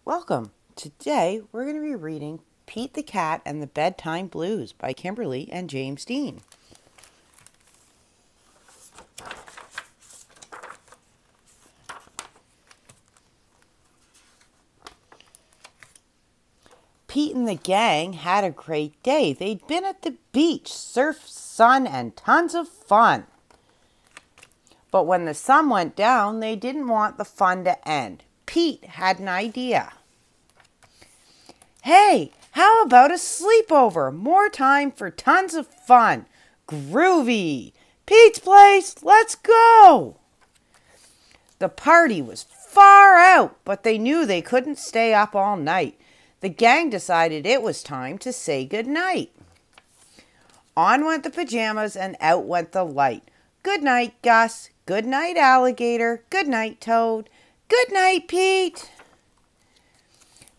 Welcome. Today we're going to be reading Pete the Cat and the Bedtime Blues by Kimberly and James Dean. Pete and the gang had a great day. They'd been at the beach, surf, sun, and tons of fun. But when the sun went down, they didn't want the fun to end. Pete had an idea. Hey, how about a sleepover? More time for tons of fun. Groovy. Pete's place, let's go. The party was far out, but they knew they couldn't stay up all night. The gang decided it was time to say goodnight. On went the pajamas and out went the light. Good night, Gus. Good night, Alligator. Good night, Toad. Good night, Pete.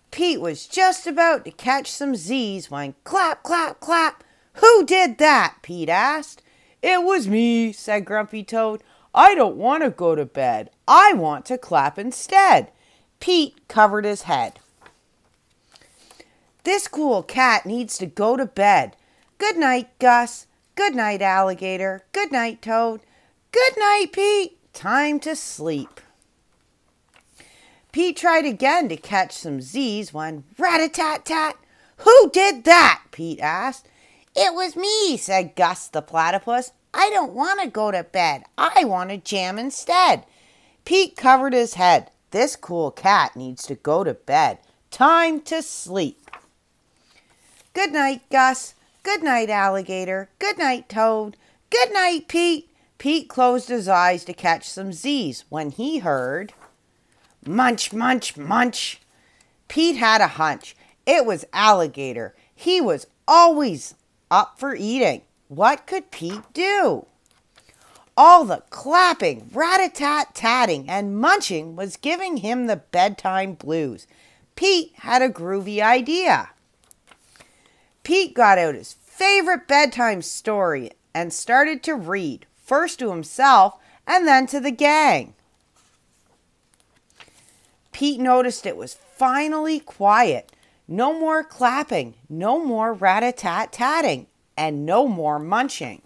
Pete was just about to catch some Z's when clap, clap, clap. Who did that? Pete asked. It was me, said Grumpy Toad. I don't want to go to bed. I want to clap instead. Pete covered his head. This cool cat needs to go to bed. Good night, Gus. Good night, Alligator. Good night, Toad. Good night, Pete. Time to sleep. Pete tried again to catch some Z's when rat-a-tat-tat. Who did that? Pete asked. It was me, said Gus the platypus. I don't want to go to bed. I want to jam instead. Pete covered his head. This cool cat needs to go to bed. Time to sleep. Good night, Gus. Good night, Alligator. Good night, Toad. Good night, Pete. Pete closed his eyes to catch some Z's when he heard munch, munch, munch. Pete had a hunch. It was Alligator. He was always up for eating. What could Pete do? All the clapping, rat-a-tat-tatting, and munching was giving him the bedtime blues. Pete had a groovy idea. Pete got out his favorite bedtime story and started to read, first to himself and then to the gang. Pete noticed it was finally quiet. No more clapping, no more rat-a-tat-tatting, and no more munching.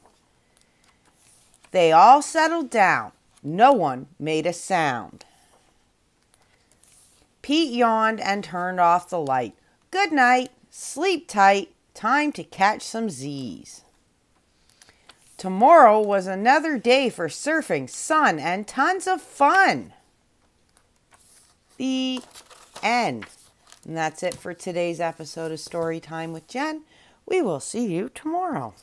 They all settled down. No one made a sound. Pete yawned and turned off the light. Good night, sleep tight, time to catch some Z's. Tomorrow was another day for surfing, sun, and tons of fun. The end. And that's it for today's episode of Story Time with Jen. We will see you tomorrow.